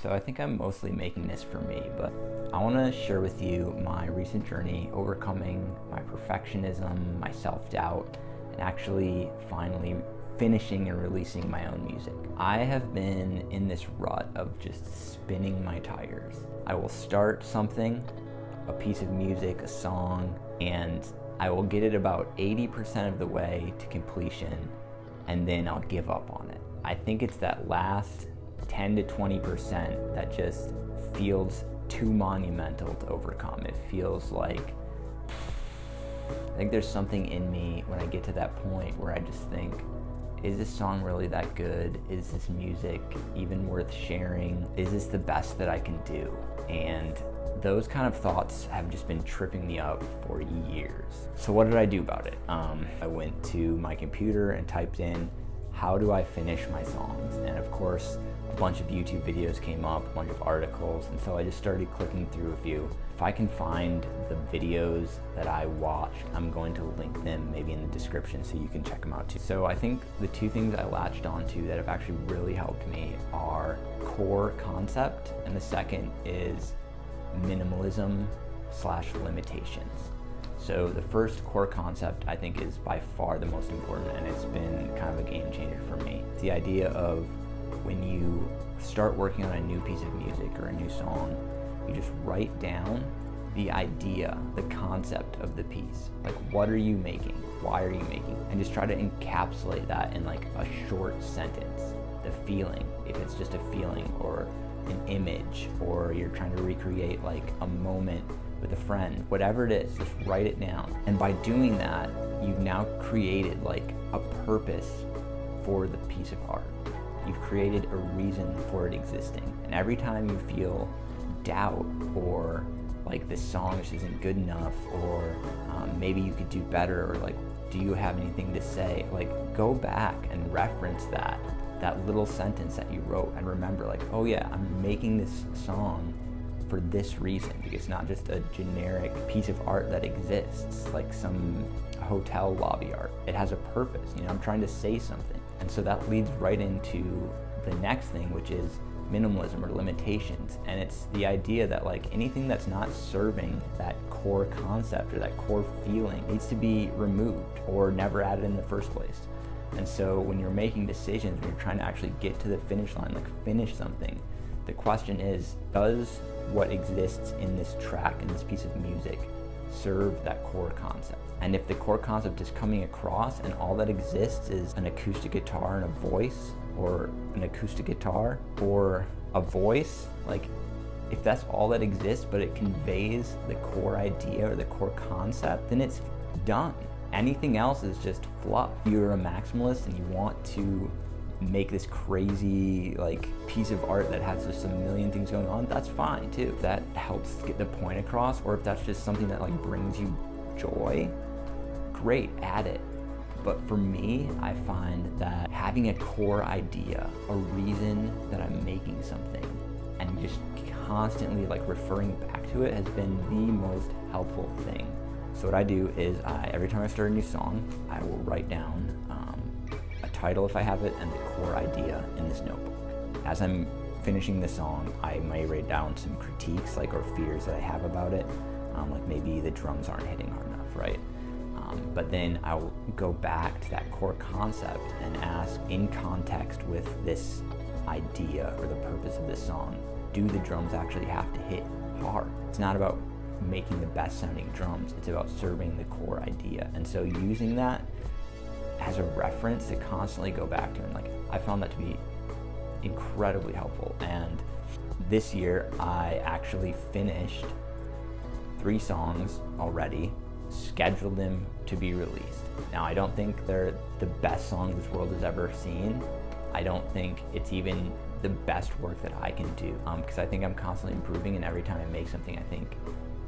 So I think I'm mostly making this for me, but I want to share with you my recent journey overcoming my perfectionism, my self-doubt, and actually finally finishing and releasing my own music. I have been in this rut of just spinning my tires. I will start something, a piece of music, a song, and I will get it about 80% of the way to completion, and then I'll give up on it. I think it's that last 10 to 20% that just feels too monumental to overcome. It feels like, I think there's something in me when I get to that point where I just think, is this song really that good? Is this music even worth sharing? Is this the best that I can do? And those kind of thoughts have just been tripping me up for years. So what did I do about it? I went to my computer and typed in, how do I finish my songs? And of course, a bunch of YouTube videos came up, a bunch of articles, and so I just started clicking through a few. If I can find the videos that I watched, I'm going to link them maybe in the description so you can check them out too. So I think the two things I latched onto that have actually really helped me are core concept, and the second is minimalism / limitations. So the first core concept I think is by far the most important, and it's been kind of a game changer for me. It's the idea of when you start working on a new piece of music or a new song, you just write down the idea, the concept of the piece. Like, what are you making? Why are you making? And just try to encapsulate that in like a short sentence. The feeling, if it's just a feeling or an image, or you're trying to recreate like a moment with a friend, whatever it is, just write it down. And by doing that, you've now created like a purpose for the piece of art. You've created a reason for it existing. And every time you feel doubt or like this song just isn't good enough, or maybe you could do better, or like, do you have anything to say? Like, go back and reference that little sentence that you wrote and remember like, oh yeah, I'm making this song for this reason, because it's not just a generic piece of art that exists like some hotel lobby art. It has a purpose, I'm trying to say something. And so that leads right into the next thing, which is minimalism or limitations. And it's the idea that like anything that's not serving that core concept or that core feeling needs to be removed or never added in the first place. And so when you're making decisions, when you're trying to actually get to the finish line, like finish something, the question is, does what exists in this track, in this piece of music, serve that core concept? And if the core concept is coming across and all that exists is an acoustic guitar and a voice, or an acoustic guitar or a voice, like if that's all that exists but it conveys the core idea or the core concept, then it's done. Anything else is just fluff. You're a maximalist and you want to make this crazy like piece of art that has just a million things going on, that's fine too. If that helps get the point across, or if that's just something that like brings you joy, great, add it. But for me, I find that having a core idea, a reason that I'm making something, and just constantly like referring back to it has been the most helpful thing. So what I do is every time I start a new song, I will write down a title if I have it, and the core idea in this notebook. As I'm finishing the song, I might write down some critiques like or fears that I have about it, like maybe the drums aren't hitting hard enough, right? But then I'll go back to that core concept and ask, in context with this idea or the purpose of this song, do the drums actually have to hit hard? It's not about making the best sounding drums, it's about serving the core idea. And so using that as a reference to constantly go back to, and like I found that to be incredibly helpful. And this year I actually finished 3 songs already, scheduled them to be released. Now I don't think they're the best songs this world has ever seen. I don't think it's even the best work that I can do, because I think I'm constantly improving, and every time I make something I think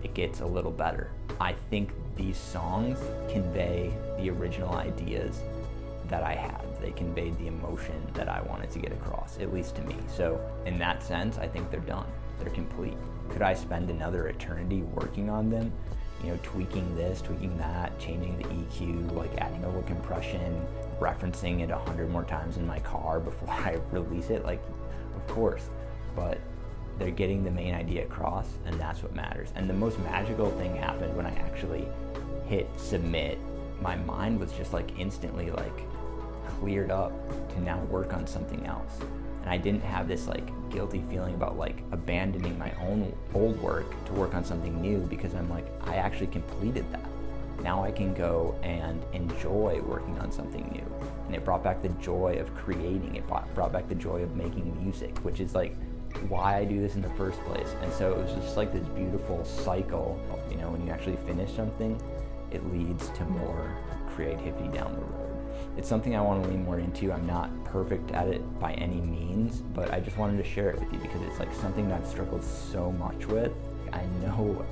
it gets a little better. I think these songs convey the original ideas that I had. They conveyed the emotion that I wanted to get across, at least to me. So in that sense, I think they're done. They're complete. Could I spend another eternity working on them? Tweaking this, tweaking that, changing the EQ, like adding a little compression, referencing it 100 more times in my car before I release it? Like, of course. But they're getting the main idea across, and that's what matters. And the most magical thing happened when I actually hit submit. My mind was just like instantly like cleared up to now work on something else. And I didn't have this like guilty feeling about like abandoning my own old work to work on something new, because I'm like, I actually completed that. Now I can go and enjoy working on something new. And it brought back the joy of creating. It brought back the joy of making music, which is like why I do this in the first place. And so it was just like this beautiful cycle. You know, when you actually finish something, it leads to more creativity down the road. It's something I want to lean more into. I'm not perfect at it by any means, but I just wanted to share it with you because it's like something that I've struggled so much with. I know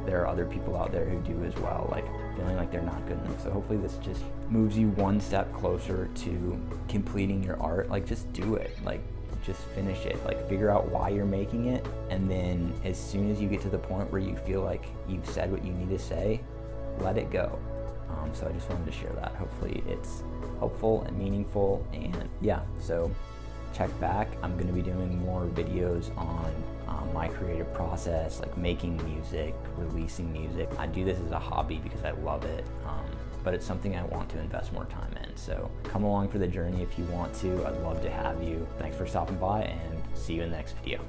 there are other people out there who do as well, like feeling like they're not good enough. So hopefully this just moves you one step closer to completing your art. Like just do it, like just finish it, like figure out why you're making it. And then as soon as you get to the point where you feel like you've said what you need to say, let it go. So I just wanted to share that. Hopefully it's helpful and meaningful. And yeah, so check back. I'm going to be doing more videos on my creative process, like making music, releasing music. I do this as a hobby because I love it, but it's something I want to invest more time in. So come along for the journey if you want to. I'd love to have you. Thanks for stopping by, and see you in the next video.